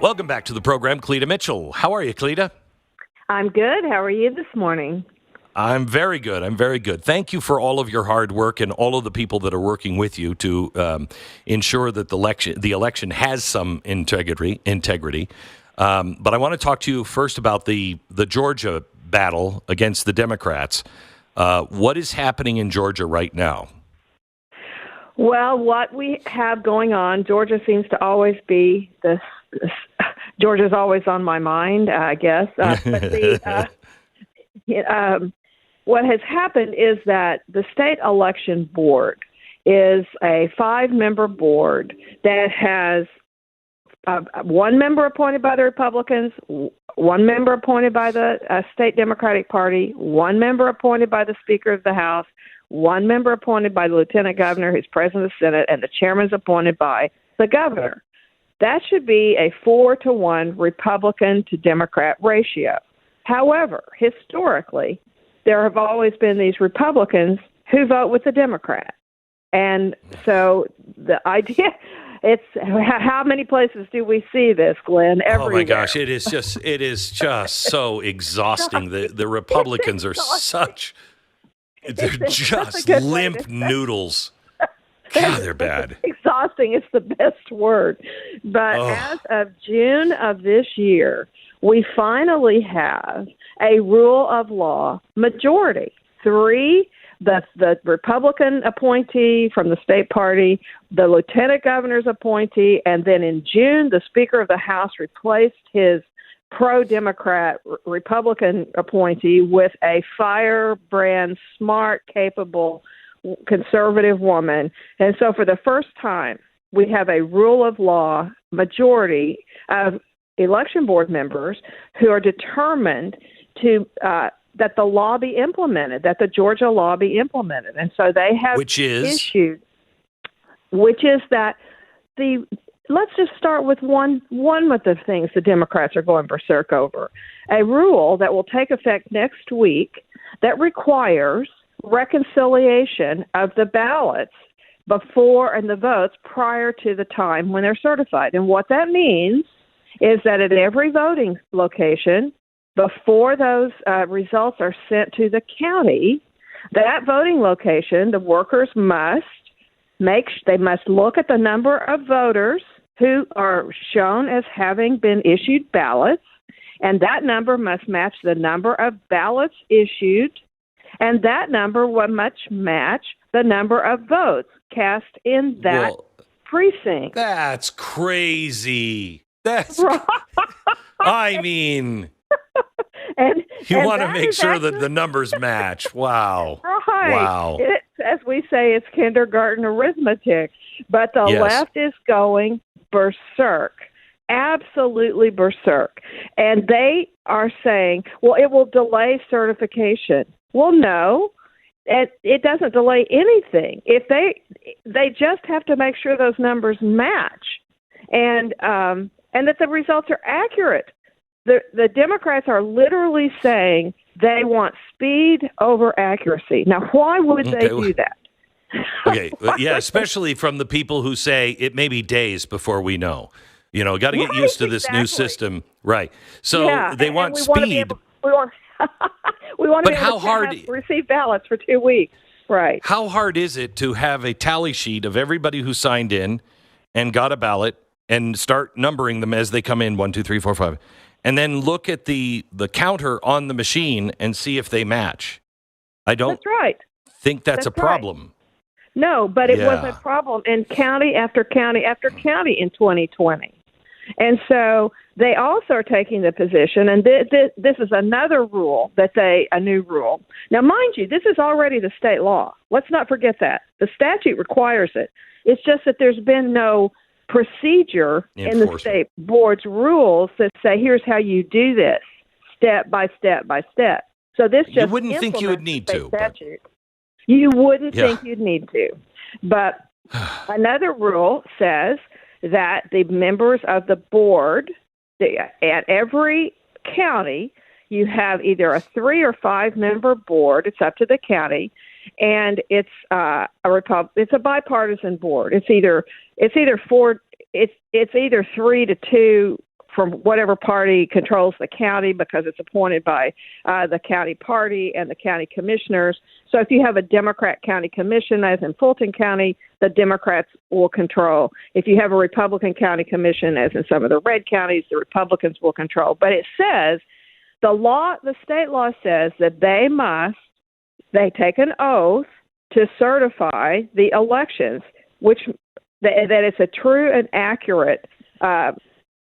Welcome back to the program, Cleta Mitchell. How are you, Cleta? I'm good. How are you this morning? I'm very good. I'm very good. Thank you for all of your hard work and all of the people that are working with you to ensure that the election has some integrity. But I want to talk to you first about the Georgia battle against the Democrats. What is happening in Georgia right now? Well, what we have going on, Georgia seems to always be Georgia's always on my mind, I guess. What has happened is that the state election board is a 5-member board that has one member appointed by the Republicans, one member appointed by the state Democratic Party, one member appointed by the Speaker of the House, one member appointed by the Lieutenant Governor, who's President of the Senate, and the chairman's appointed by the governor. That should be a 4-to-1 Republican to Democrat ratio. However, historically, there have always been these Republicans who vote with the Democrat. And so the idea, it's how many places do we see this, Glenn? Everywhere. Oh my gosh, it is just so exhausting. The Republicans are they're just limp noodles. God, they're bad. Exhausting is the best word. But as of June of this year, we finally have a rule of law majority. 3, the Republican appointee from the state party, the lieutenant governor's appointee, and then in June, the Speaker of the House replaced his pro-Democrat Republican appointee with a firebrand, smart, capable, conservative woman. And so for the first time, we have a rule of law majority of election board members who are determined to that the law be implemented, that the Georgia law be implemented. And so they have issued, which is that let's just start with one of the things the Democrats are going berserk over, a rule that will take effect next week that requires reconciliation of the ballots before and the votes prior to the time when they're certified. And what that means is that at every voting location, before those results are sent to the county, that voting location, the workers must look at the number of voters who are shown as having been issued ballots, and that number must match the number of ballots issued, and that number must match the number of votes cast in that precinct. That's crazy. That's right. I mean, you want to make sure that the numbers match. Wow. Right. Wow. As we say, it's kindergarten arithmetic. But the left is going berserk, absolutely berserk. And they are saying, well, it will delay certification. Well, no, it doesn't delay anything. If they just have to make sure those numbers match and that the results are accurate. The Democrats are literally saying they want speed over accuracy. Now, why would they do that? Okay, yeah, especially from the people who say it may be days before we know. You know, got to get used to this new system, right? So they want speed. We want to be able to receive ballots for 2 weeks, right? How hard is it to have a tally sheet of everybody who signed in and got a ballot and start numbering them as they come in, 1, 2, 3, 4, 5, and then look at the counter on the machine and see if they match? I don't think that's a problem. Right. No, but it was a problem in county after county after county in 2020. And so they also are taking the position, and this is another rule a new rule. Now, mind you, this is already the state law. Let's not forget that. The statute requires it. It's just that there's been no procedure in the state board's rules that say, here's how you do this, step by step by step. So this just you wouldn't think you would need to. You wouldn't think you'd need to. But another rule says that the members of the board at every county, you have either a 3 or 5 member board. It's up to the county, and it's it's a bipartisan board. It's either 3 to 2 from whatever party controls the county, because it's appointed by the county party and the county commissioners. So if you have a Democrat county commission, as in Fulton County, the Democrats will control. If you have a Republican county commission, as in some of the red counties, the Republicans will control. But it says the state law says that they take an oath to certify the elections, which that it's a true and accurate.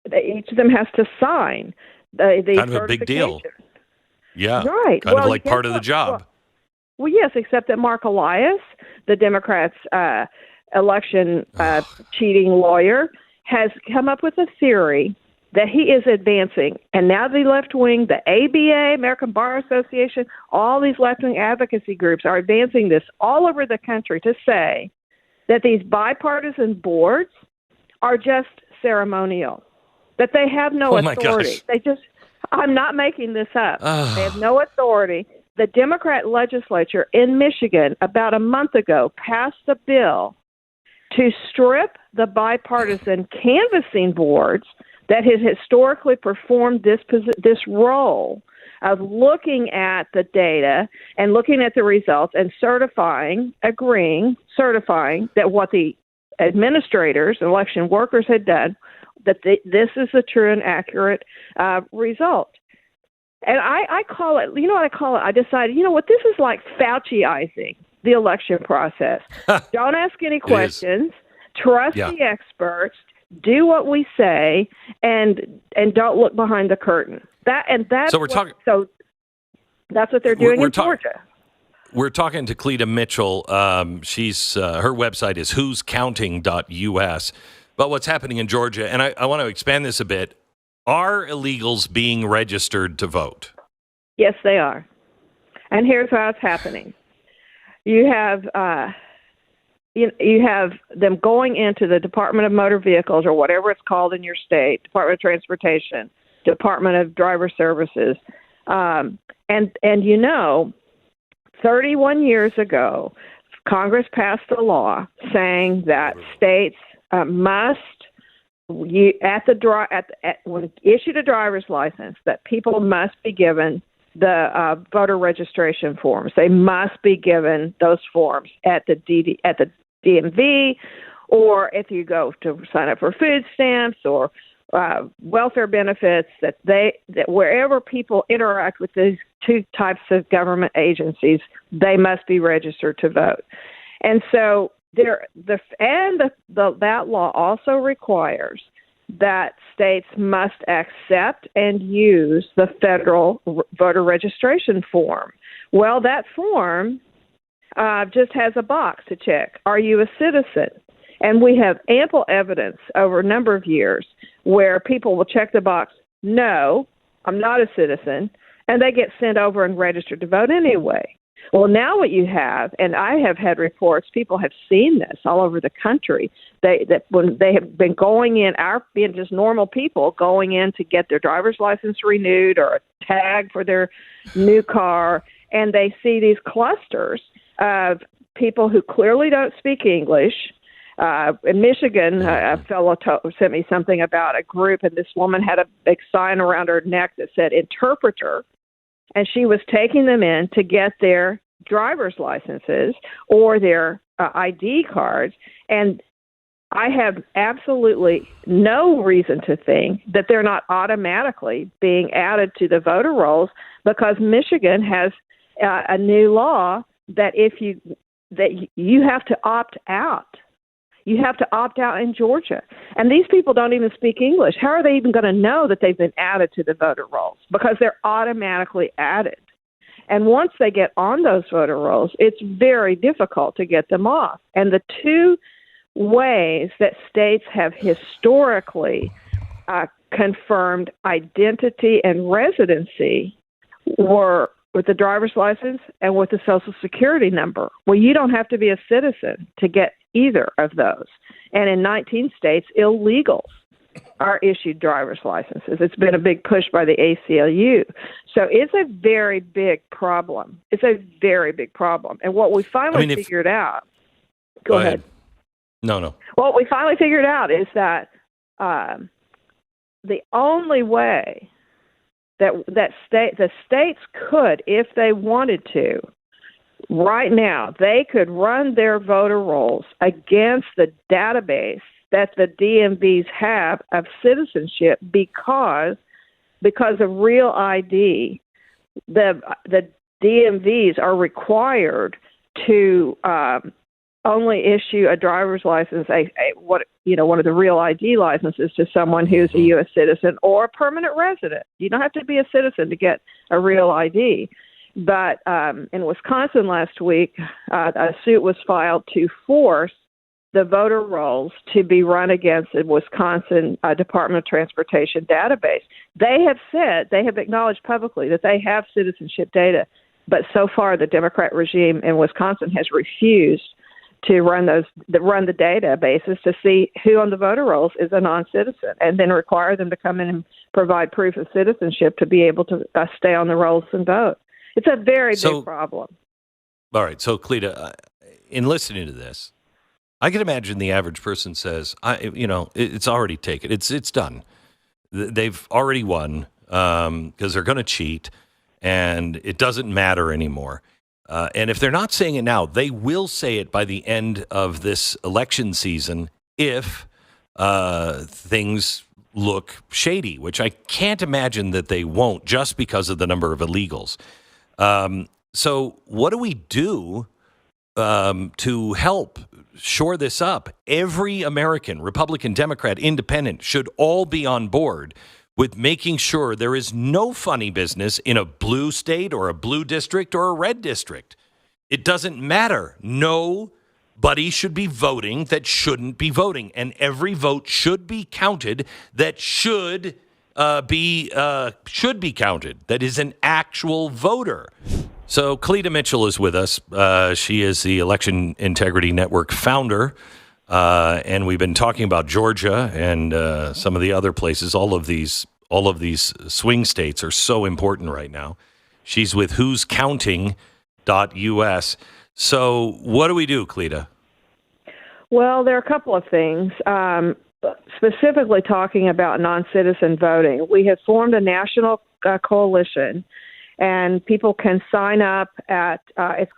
Each of them has to sign the kind of a big deal. Yeah, right. Kind of like part of the job. Well, yes, except that Mark Elias, the Democrats' election cheating lawyer, has come up with a theory that he is advancing. And now the left wing, the ABA, American Bar Association, all these left-wing advocacy groups are advancing this all over the country to say that these bipartisan boards are just ceremonial, that they have no authority. I'm not making this up. They have no authority. The Democrat legislature in Michigan about a month ago passed a bill to strip the bipartisan canvassing boards that has historically performed this role of looking at the data and looking at the results and certifying that what the administrators, election workers had done, that this is a true and accurate result. And I call it, you know what I call it? I decided, you know what, this is like Fauciizing the election process. Don't ask any questions. Trust the experts. Do what we say, and don't look behind the curtain. That's what they're doing in Georgia. We're talking to Cleta Mitchell. She's her website is whoscounting.us. But what's happening in Georgia, and I want to expand this a bit, are illegals being registered to vote? Yes, they are. And here's how it's happening. You have them going into the Department of Motor Vehicles, or whatever it's called in your state, Department of Transportation, Department of Driver Services, and 31 years ago, Congress passed a law saying that states must, when issued a driver's license, that people must be given the voter registration forms. They must be given those forms at the DMV, or if you go to sign up for food stamps or welfare benefits, that wherever people interact with these two types of government agencies, they must be registered to vote. And so that law also requires that states must accept and use the federal voter registration form. Well, that form just has a box to check. Are you a citizen? And we have ample evidence over a number of years where people will check the box, no, I'm not a citizen, and they get sent over and registered to vote anyway. Well, now what you have, and I have had reports, people have seen this all over the country, that when they have been going in, being just normal people going in to get their driver's license renewed or a tag for their new car, and they see these clusters of people who clearly don't speak English. In Michigan, a fellow sent me something about a group, and this woman had a big sign around her neck that said interpreter, and she was taking them in to get their driver's licenses or their ID cards. And I have absolutely no reason to think that they're not automatically being added to the voter rolls, because Michigan has a new law that you have to opt out. You have to opt out in Georgia. And these people don't even speak English. How are they even going to know that they've been added to the voter rolls? Because they're automatically added. And once they get on those voter rolls, it's very difficult to get them off. And the two ways that states have historically confirmed identity and residency were with the driver's license and with the Social Security number. Well, you don't have to be a citizen to get either of those. And in 19 states, illegals are issued driver's licenses. It's been a big push by the ACLU. So it's a very big problem. It's a very big problem. And what we finally figured out... Go ahead. No. What we finally figured out is that the only way the states could, if they wanted to, right now, they could run their voter rolls against the database that the DMVs have of citizenship because of Real ID. The DMVs are required to only issue a driver's license, one of the Real ID licenses to someone who's a U.S. citizen or a permanent resident. You don't have to be a citizen to get a Real ID. But in Wisconsin last week, a suit was filed to force the voter rolls to be run against the Wisconsin Department of Transportation database. They have acknowledged publicly that they have citizenship data, but so far the Democrat regime in Wisconsin has refused to run the databases to see who on the voter rolls is a non-citizen, and then require them to come in and provide proof of citizenship to be able to stay on the rolls and vote. It's a very big problem. All right. So, Cleta, in listening to this, I can imagine the average person says, it's already taken. It's done. They've already won because they're going to cheat, and it doesn't matter anymore. And if they're not saying it now, they will say it by the end of this election season if things look shady, which I can't imagine that they won't just because of the number of illegals. So what do we do to help shore this up? Every American, Republican, Democrat, Independent, should all be on board with making sure there is no funny business in a blue state or a blue district or a red district. It doesn't matter. Nobody should be voting that shouldn't be voting, and every vote should be counted that should be counted, that is an actual voter. So Cleta Mitchell is with us. She is the Election Integrity Network founder, and we've been talking about Georgia and some of the other places. All of these swing states are so important right now. She's with who'scounting.us. So what do we do, Cleta? Well, there are a couple of things. Specifically talking about non-citizen voting, we have formed a national coalition, and people can sign up at it's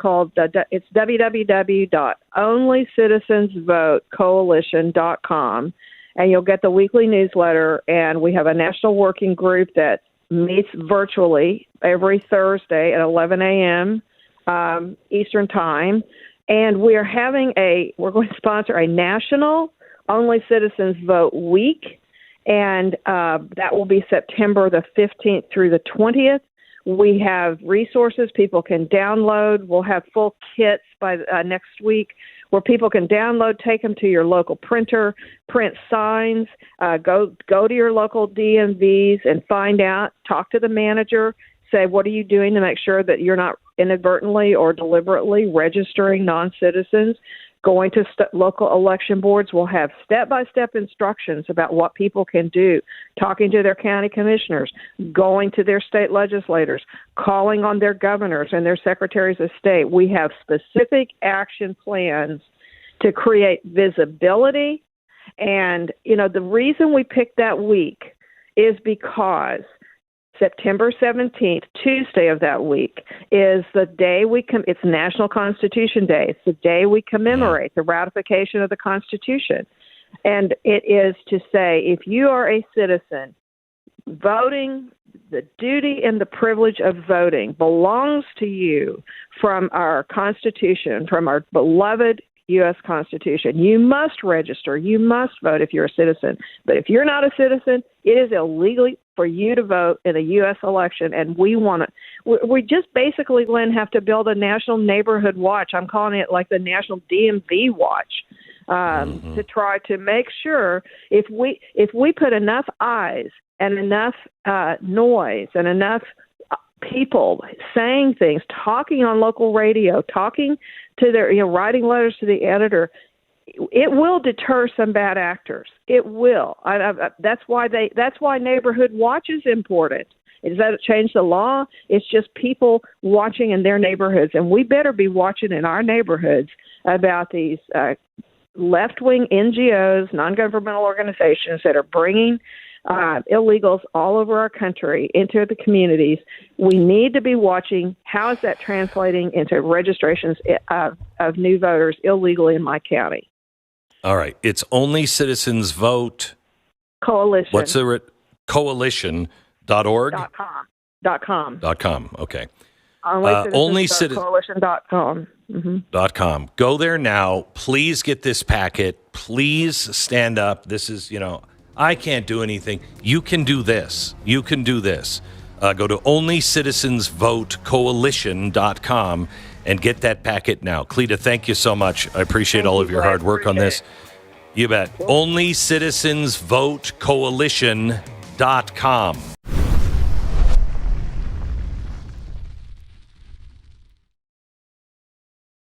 www.onlycitizensvotecoalition.com, and you'll get the weekly newsletter. And we have a national working group that meets virtually every Thursday at 11 a.m. Eastern Time, and we're going to sponsor a national Only Citizens Vote Week, and that will be September the 15th through the 20th. We have resources people can download. We'll have full kits by next week where people can download, take them to your local printer, print signs, go to your local DMVs and find out, talk to the manager, say, what are you doing to make sure that you're not inadvertently or deliberately registering non-citizens? Going to local election boards will have step-by-step instructions about what people can do, talking to their county commissioners, going to their state legislators, calling on their governors and their secretaries of state. We have specific action plans to create visibility. And, the reason we picked that week is because September 17th, Tuesday of that week, is the day it's National Constitution Day. It's the day we commemorate the ratification of the Constitution. And it is to say, if you are a citizen, voting, the duty and the privilege of voting belongs to you from our Constitution, from our beloved U.S. Constitution. You must register. You must vote if you're a citizen. But if you're not a citizen, it is illegal for you to vote in a U.S. election, and we just basically, Glenn, have to build a national neighborhood watch. I'm calling it like the National DMV Watch, to try to make sure if we put enough eyes and enough noise and enough people saying things, talking on local radio, talking to their, writing letters to the editor, it will deter some bad actors. It will. That's why Neighborhood Watch is important. Is that it change the law? It's just people watching in their neighborhoods, and we better be watching in our neighborhoods about these left-wing NGOs, non-governmental organizations that are bringing illegals all over our country into the communities. We need to be watching how is that translating into registrations of new voters illegally in my county. All right. It's Only Citizens Vote. Coalition. What's the coalition.org? .com. .com. Okay. Only coalition.com. .com. Go there now. Please get this packet. Please stand up. This is, I can't do anything. You can do this. You can do this. Go to onlycitizensvotecoalition.com and get that packet now. Cleta, thank you so much. I appreciate all of your hard work on this. You bet. Onlycitizensvotecoalition.com.